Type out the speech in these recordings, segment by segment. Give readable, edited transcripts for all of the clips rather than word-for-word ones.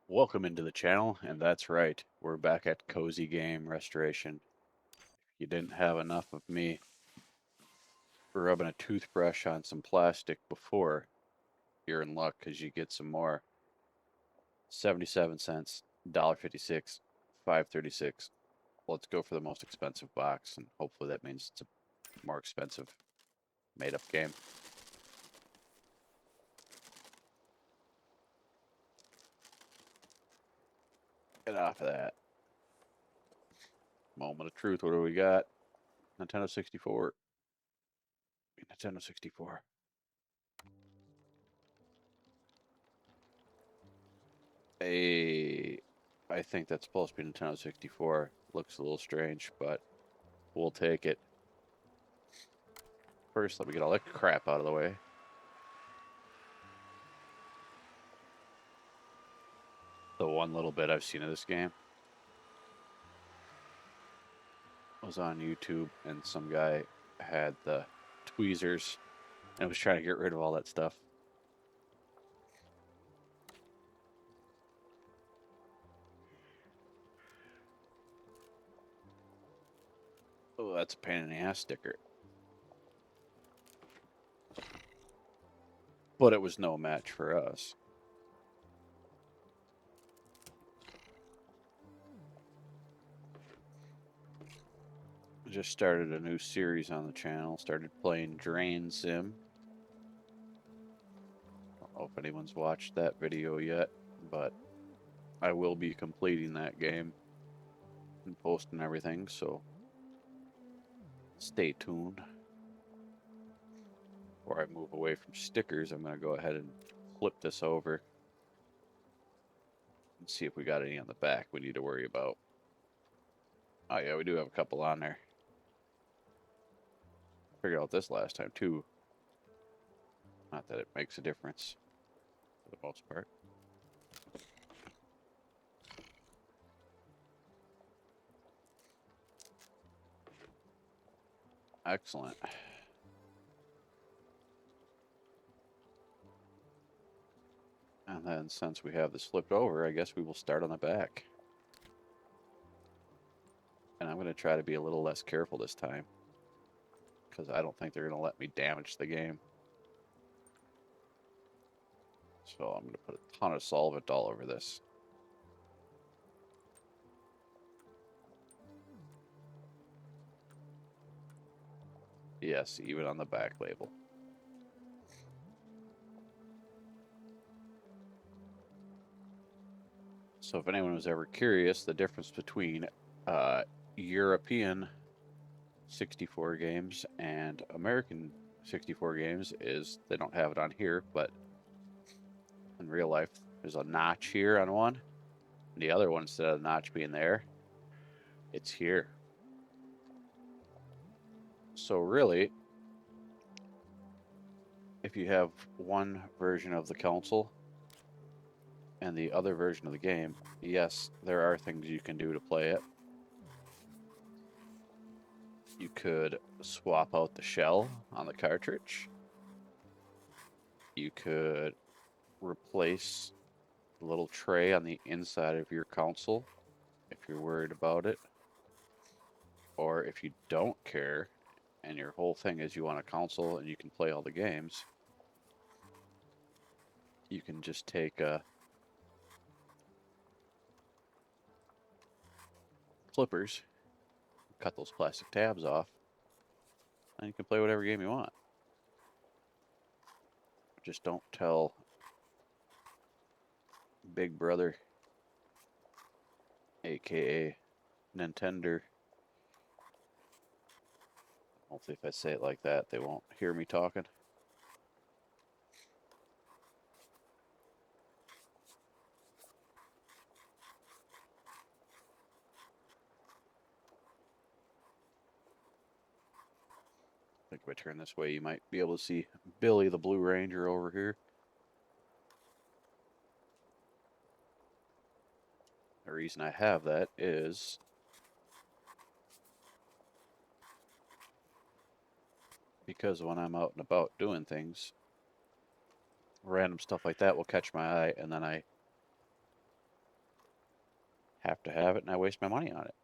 Welcome into the channel, and that's right, we're back at Cozy Game Restoration. You didn't have enough of me rubbing a toothbrush on some plastic before, you're in luck because you get some more. 77 cents, $1.56, 5.36. Let's go for the most expensive box, and hopefully that means it's a more expensive made-up game. Get off of that. Moment of truth, what do we got? Nintendo 64. Nintendo 64. I think that's supposed to be Nintendo 64. Looks a little strange, but we'll take it. First, let me get all that crap out of the way. The one little bit I've seen of this game was on YouTube, and some guy had the tweezers and was trying to get rid of all that stuff. Oh, that's a pain in the ass sticker. But it was no match for us. Just started a new series on the channel. Started playing Drain Sim. I don't know if anyone's watched that video yet, but I will be completing that game and posting everything, so stay tuned. Before I move away from stickers, I'm going to go ahead and flip this over and see if we got any on the back we need to worry about. Oh yeah, we do have a couple on there. Figured out this last time too. Not that it makes a difference for the most part. Excellent. And then since we have this flipped over, I guess we will start on the back. And I'm going to try to be a little less careful this time, because I don't think they're going to let me damage the game. So I'm going to put a ton of solvent all over this. Yes, even on the back label. So if anyone was ever curious, the difference between European 64 games and American 64 games is they don't have it on here, but in real life, there's a notch here on one. And the other one, instead of the notch being there, it's here. So really, if you have one version of the console and the other version of the game, yes, there are things you can do to play it. You could swap out the shell on the cartridge. You could replace the little tray on the inside of your console if you're worried about it. Or if you don't care and your whole thing is you want a console and you can play all the games, you can just take clippers, cut those plastic tabs off, and you can play whatever game you want. Just don't tell Big Brother, aka Nintendo. Hopefully, if I say it like that, they won't hear me talking. I think if I turn this way, you might be able to see Billy the Blue Ranger over here. The reason I have that is because when I'm out and about doing things, random stuff like that will catch my eye, and then I have to have it and I waste my money on it.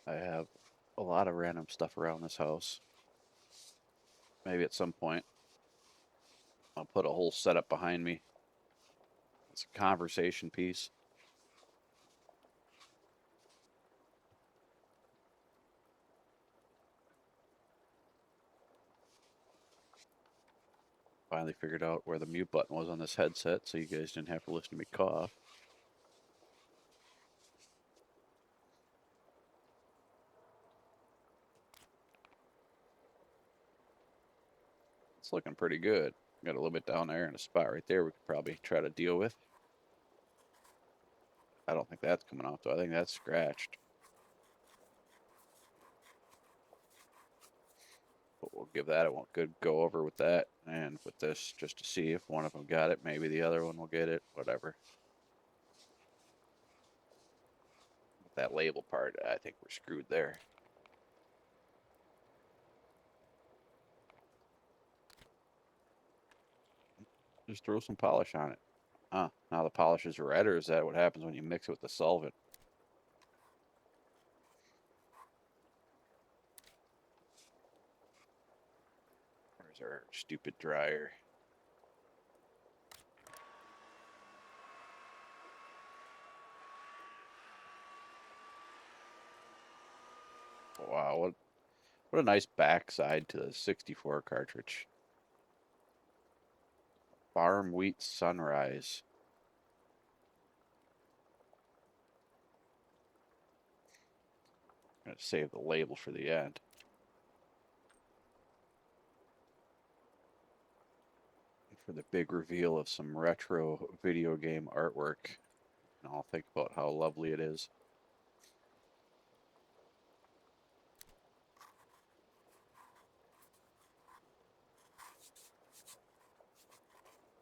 I have a lot of random stuff around this house. Maybe at some point I'll put a whole setup behind me. It's a conversation piece. Finally figured out where the mute button was on this headset, so you guys didn't have to listen to me cough. It's looking pretty good. Got a little bit down there and a spot right there we could probably try to deal with. I don't think that's coming off, though. I think that's scratched. But we'll give that a good go over with that and with this just to see if one of them got it. Maybe the other one will get it. Whatever. With that label part, I think we're screwed there. Just throw some polish on it. Huh. Now the polish is red, or is that what happens when you mix it with the solvent? Where's our stupid dryer? Wow, what a nice backside to the 64 cartridge. Farm Wheat Sunrise. I'm going to save the label for the end. For the big reveal of some retro video game artwork. And I'll think about how lovely it is.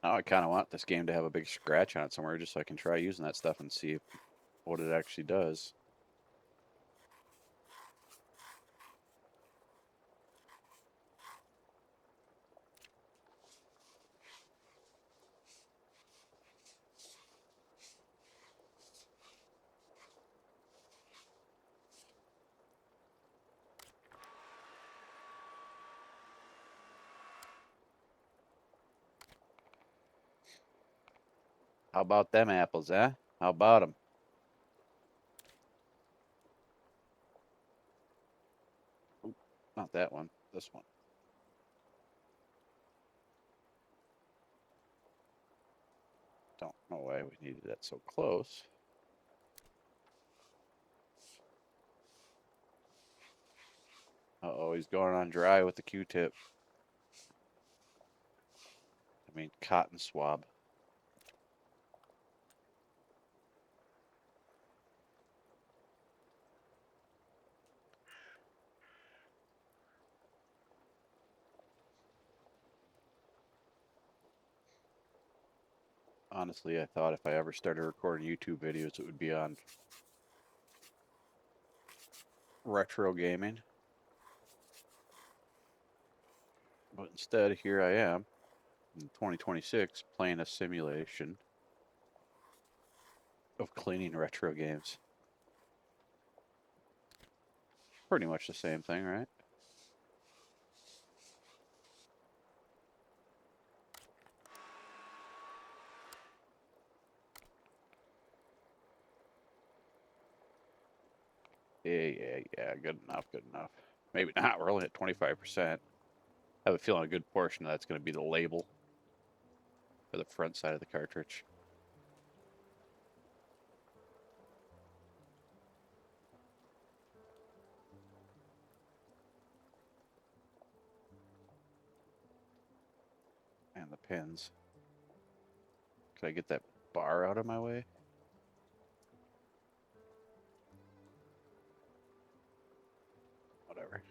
Now I kind of want this game to have a big scratch on it somewhere just so I can try using that stuff and see what it actually does. How about them apples, eh? How about them? Not that one, this one. Don't know why we needed that so close. Uh-oh, he's going on dry with the Q-tip. I mean, cotton swab. Honestly, I thought if I ever started recording YouTube videos, it would be on retro gaming. But instead, here I am in 2026 playing a simulation of cleaning retro games. Pretty much the same thing, right? Yeah, good enough, good enough. Maybe not, we're only at 25%. I have a feeling a good portion of that's going to be the label for the front side of the cartridge. And the pins. Could I get that bar out of my way? Whatever.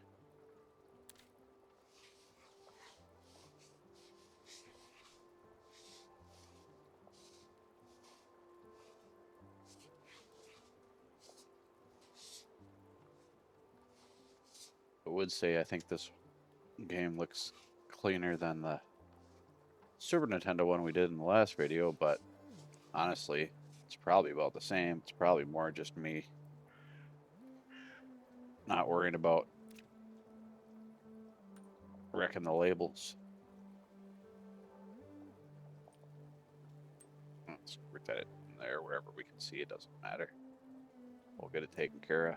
I would say I think this game looks cleaner than the Super Nintendo one we did in the last video, but honestly, it's probably about the same. It's probably more just me not worrying about wrecking the labels. Let's rotate it in there wherever we can see. It doesn't matter. We'll get it taken care of.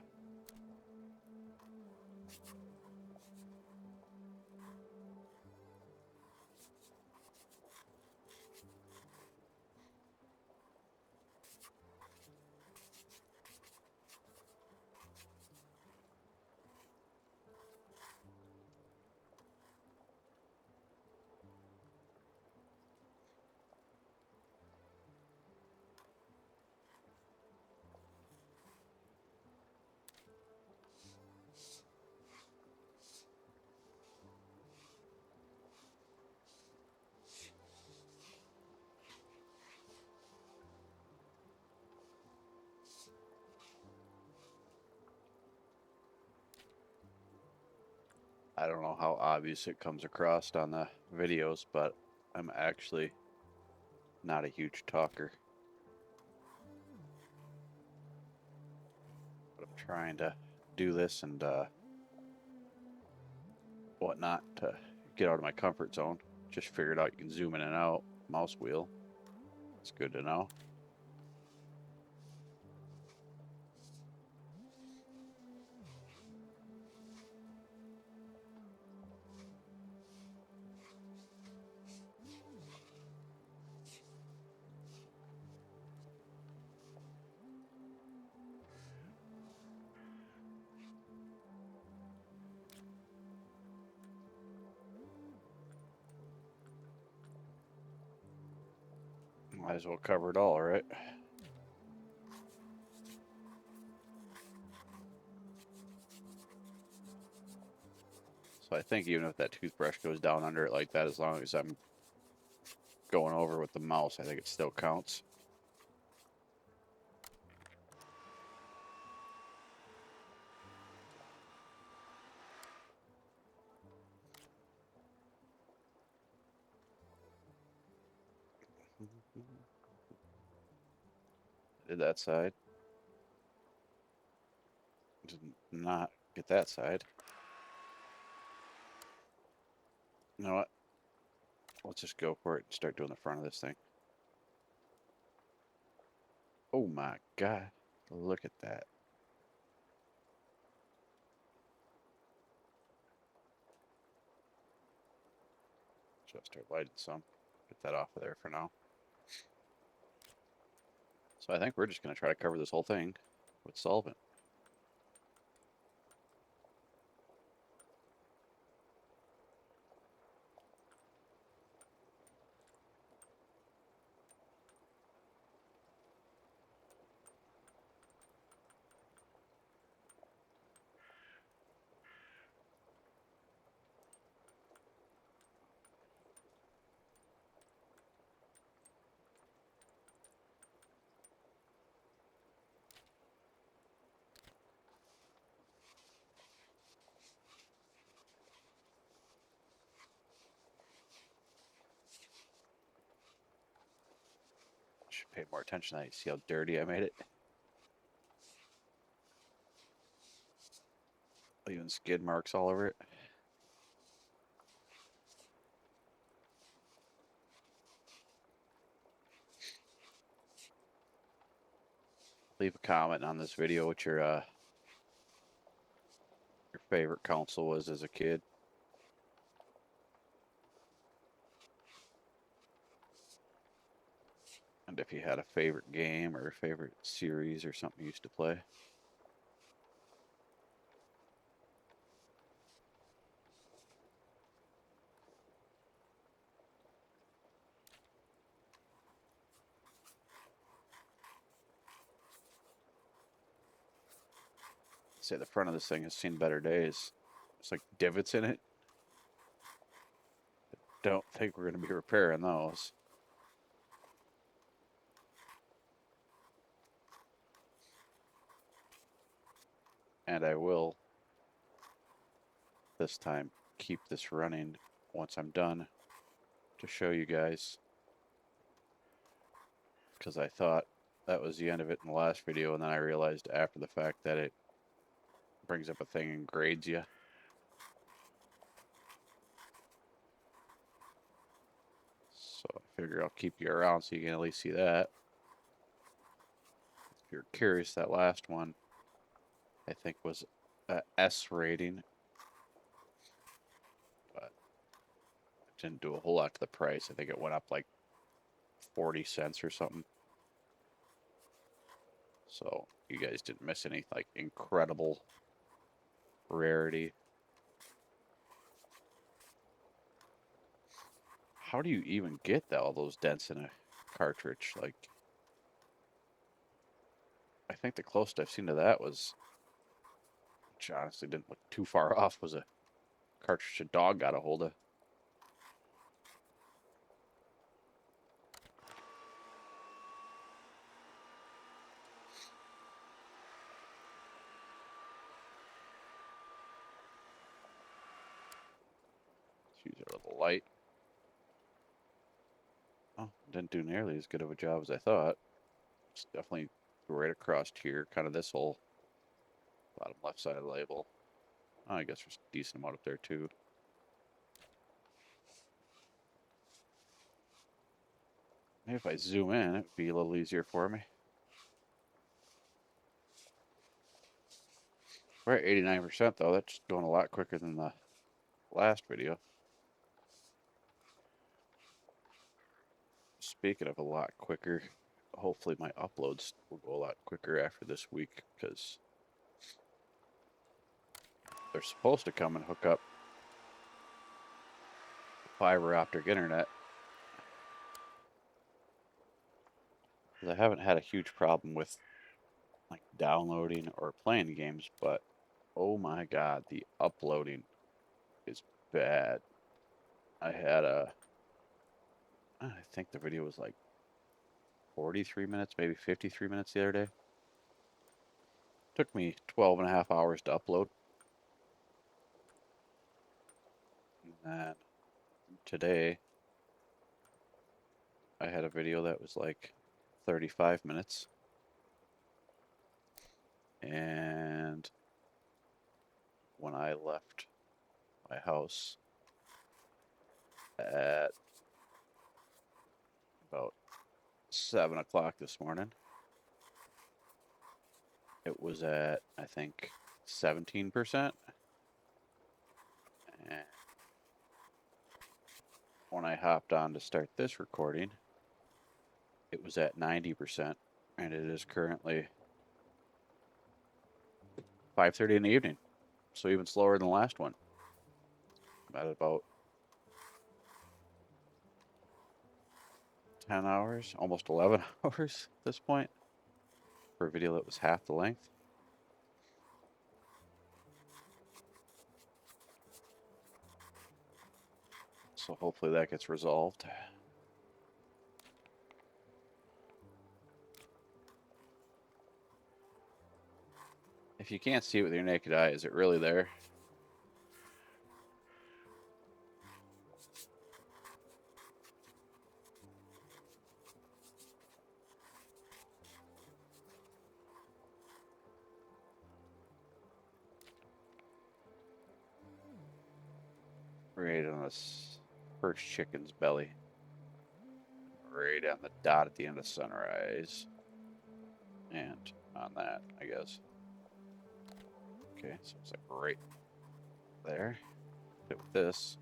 I don't know how obvious it comes across on the videos, but I'm actually not a huge talker. But I'm trying to do this and whatnot to get out of my comfort zone. Just figured out you can zoom in and out, mouse wheel. It's good to know. Might as well cover it all, right? So I think even if that toothbrush goes down under it like that, as long as I'm going over with the mouse, I think it still counts. Did that side. Did not get that side. You know what? Let's just go for it and start doing the front of this thing. Oh my God. Look at that. Should I start lighting some? Get that off of there for now. So I think we're just going to try to cover this whole thing with solvent. Should pay more attention to that. You see how dirty I made it? Even skid marks all over it. Leave a comment on this video what your favorite console was as a kid. And if you had a favorite game or a favorite series or something you used to play. Say the front of this thing has seen better days. It's like divots in it. Don't think we're going to be repairing those. And I will this time keep this running once I'm done to show you guys. because I thought that was the end of it in the last video, and then I realized after the fact that it brings up a thing and grades you. So I figure I'll keep you around so you can at least see that. If you're curious, that last one I think was a S rating, but it didn't do a whole lot to the price. I think it went up like 40 cents or something. So you guys didn't miss any like incredible rarity. How do you even get all those dents in a cartridge? Like, I think the closest I've seen to that was, which honestly didn't look too far off, was a cartridge a dog got a hold of. Let's use our little light. Oh, didn't do nearly as good of a job as I thought. It's definitely right across here, kind of this whole bottom left side of the label. Oh, I guess there's a decent amount up there too. Maybe if I zoom in, it'd be a little easier for me. We're at 89% though. That's going a lot quicker than the last video. Speaking of a lot quicker, hopefully my uploads will go a lot quicker after this week because they're supposed to come and hook up fiber optic internet. I haven't had a huge problem with like downloading or playing games, but oh my god, the uploading is bad. I think the video was like 43 minutes, maybe 53 minutes the other day. Took me 12 and a half hours to upload. And then today, I had a video that was like 35 minutes. And when I left my house at about 7 o'clock this morning, it was at, I think, 17%. And when I hopped on to start this recording, it was at 90%. And it is currently 5:30 in the evening. So even slower than the last one. I'm at about 10 hours, almost 11 hours at this point for a video that was half the length. So hopefully that gets resolved. If you can't see it with your naked eye, is it really there? Right on this first chicken's belly. Right on the dot at the end of sunrise. And on that, I guess. Okay, so it's like right there. Hit with this.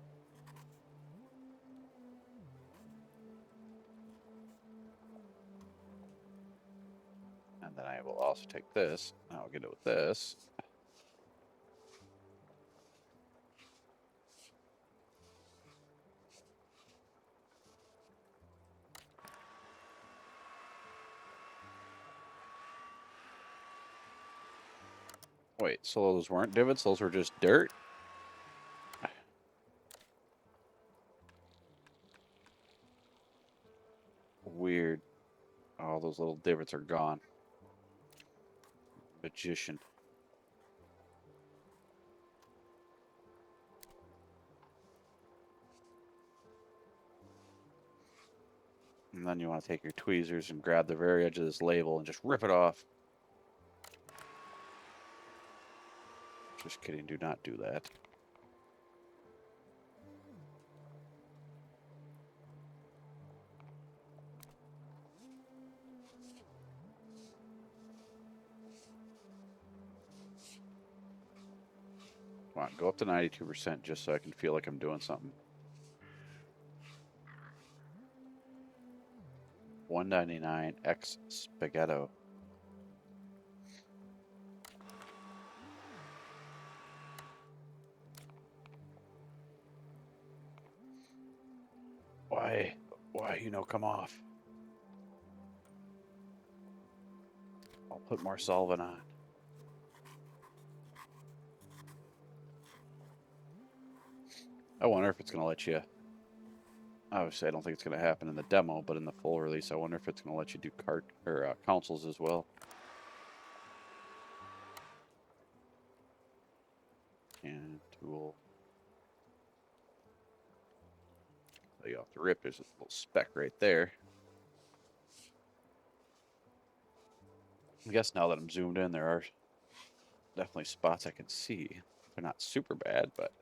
And then I will also take this. And I'll get it with this. Wait, so those weren't divots? Those were just dirt? Weird. All those little divots are gone. Magician. And then you want to take your tweezers and grab the very edge of this label and just rip it off. Just kidding, do not do that. Come on, go up to 92% just so I can feel like I'm doing something. 199 X Spaghetto. Why, come off. I'll put more solvent on. I wonder if it's going to let you, obviously I don't think it's going to happen in the demo, but in the full release, I wonder if it's going to let you do consoles as well. And tool. So you have to rip, there's a little speck right there. I guess now that I'm zoomed in, there are definitely spots I can see. They're not super bad, but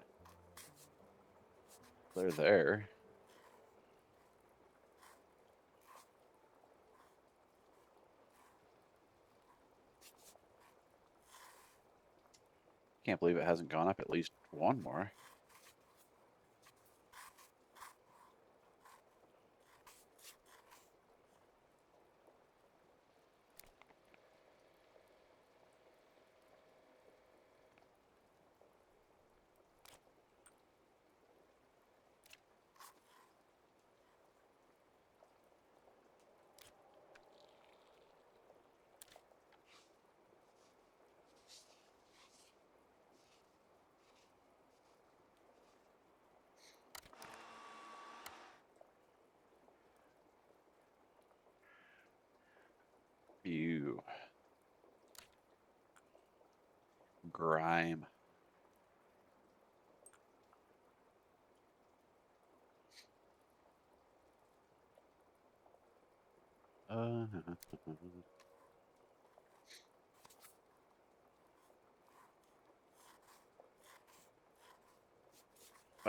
they're there. Can't believe it hasn't gone up at least one more. Ew. Grime. I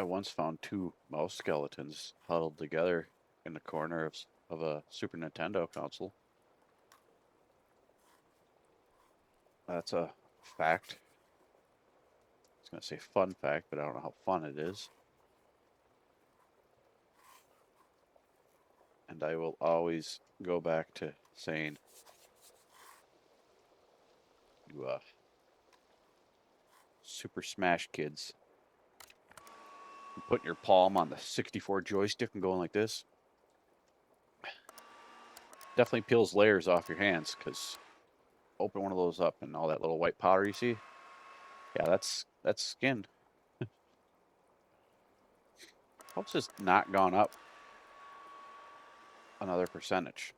once found two mouse skeletons huddled together in the corner of a Super Nintendo console. That's a fact. I was going to say fun fact, but I don't know how fun it is. And I will always go back to saying, you Super Smash kids, putting your palm on the 64 joystick and going like this definitely peels layers off your hands, because open one of those up and all that little white powder you see, yeah, that's skin. Hope it's just not gone up another percentage.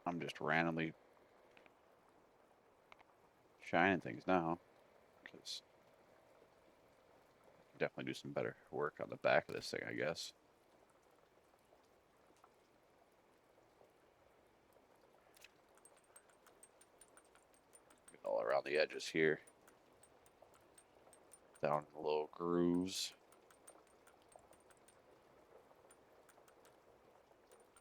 I'm just randomly shining things now, because definitely do some better work on the back of this thing, I guess. All around the edges here, down the little grooves.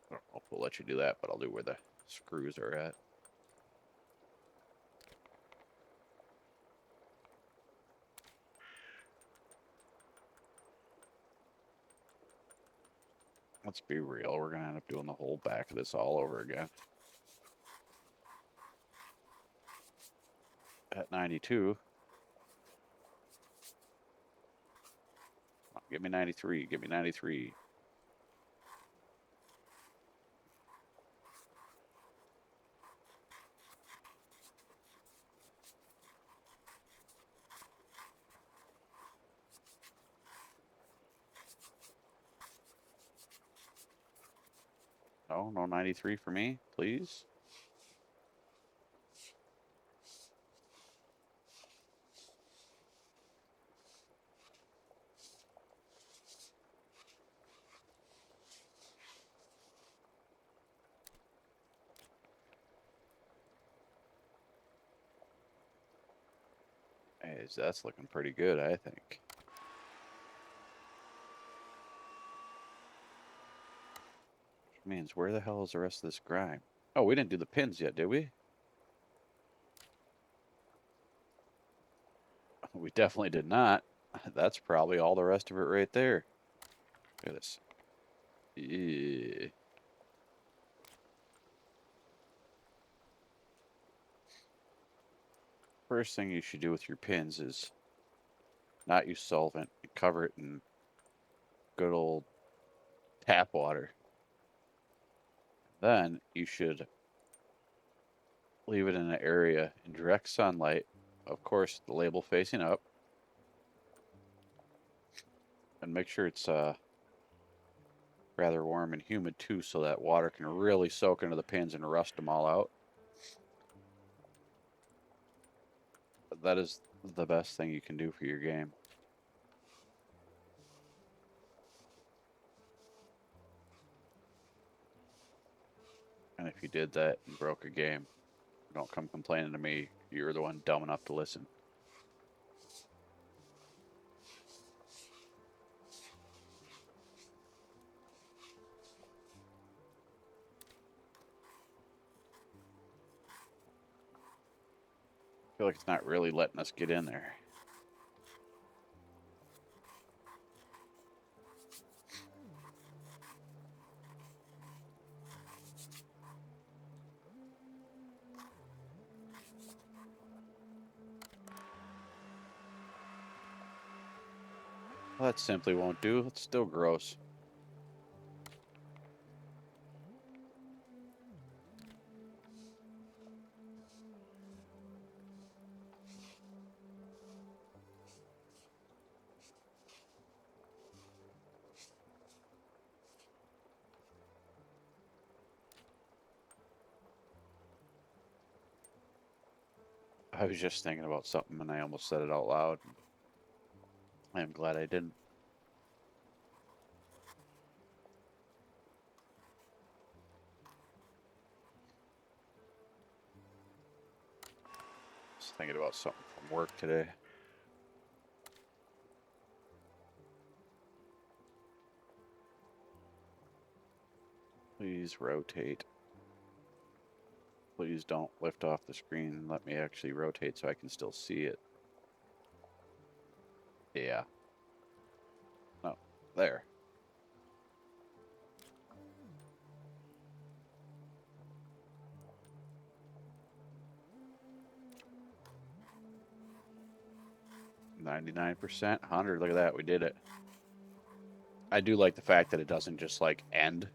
I don't know if we'll let you do that, but I'll do where the screws are at. Let's be real, we're gonna end up doing the whole back of this all over again. At 92. Give me 93, give me 93. No 93 for me, please. That's looking pretty good, I think. Means where the hell is the rest of this grime? Oh, we didn't do the pins yet, did we? We definitely did not. That's probably all the rest of it right there. Look at this. Yeah. First thing you should do with your pins is not use solvent and cover it in good old tap water. Then you should leave it in an area in direct sunlight. Of course, the label facing up. And make sure it's rather warm and humid too, so that water can really soak into the pins and rust them all out. But that is the best thing you can do for your game. And if you did that and broke a game, don't come complaining to me. You're the one dumb enough to listen. I feel like it's not really letting us get in there. Well, that simply won't do. It's still gross. I was just thinking about something and I almost said it out loud. I am glad I didn't. Just thinking about something from work today. Please rotate. Please don't lift off the screen and let me actually rotate so I can still see it. Yeah. Oh, there. %, 100. Look at that. We did it. I do like the fact that it doesn't just like end.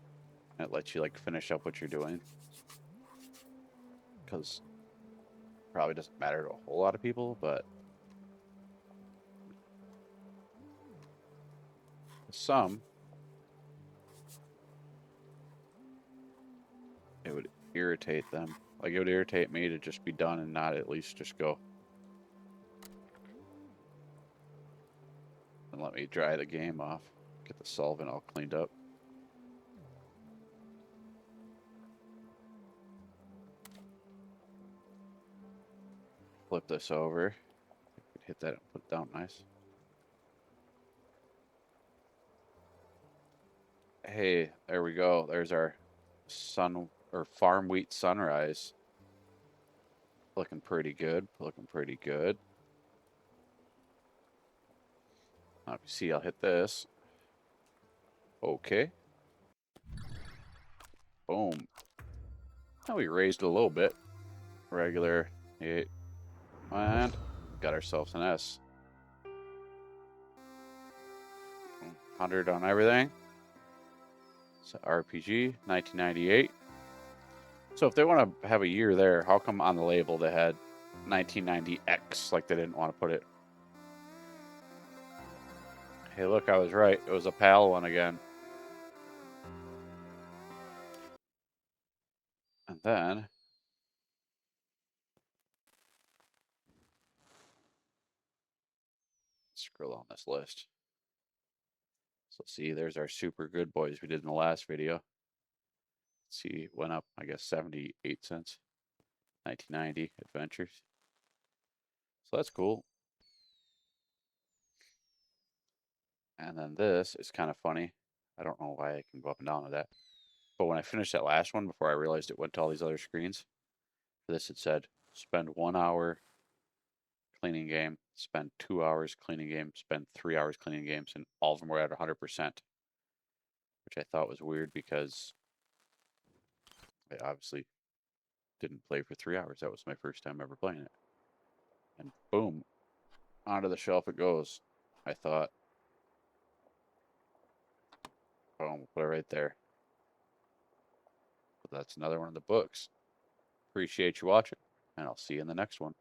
It lets you like finish up what you're doing. Because probably doesn't matter to a whole lot of people, but some, it would irritate them. Like, it would irritate me to just be done and not at least just go and let me dry the game off. Get the solvent all cleaned up. Flip this over. Hit that and put it down nice. Hey, there we go. There's our sun or farm wheat sunrise. Looking pretty good. Looking pretty good. Now, if you see, I'll hit this. Okay. Boom. Now we raised it a little bit. Regular 8. And got ourselves an S. 100 on everything. So RPG, 1998. So if they want to have a year there, how come on the label they had 1990X, like they didn't want to put it? Hey, look, I was right. It was a PAL one again. And then scroll on this list. So see, there's our super good boys we did in the last video. Let's see, went up, I guess, 78 cents. 1990 Adventures. So that's cool. And then this is kind of funny. I don't know why I can go up and down with that. But when I finished that last one, before I realized it went to all these other screens, this it said, spend 1 hour cleaning game, spend 2 hours cleaning game, spend 3 hours cleaning games, and all of them were at 100%, which I thought was weird because I obviously didn't play for 3 hours. That was my first time ever playing it. And boom, onto the shelf it goes. I thought, boom, put it right there. But that's another one of the books. Appreciate you watching, and I'll see you in the next one.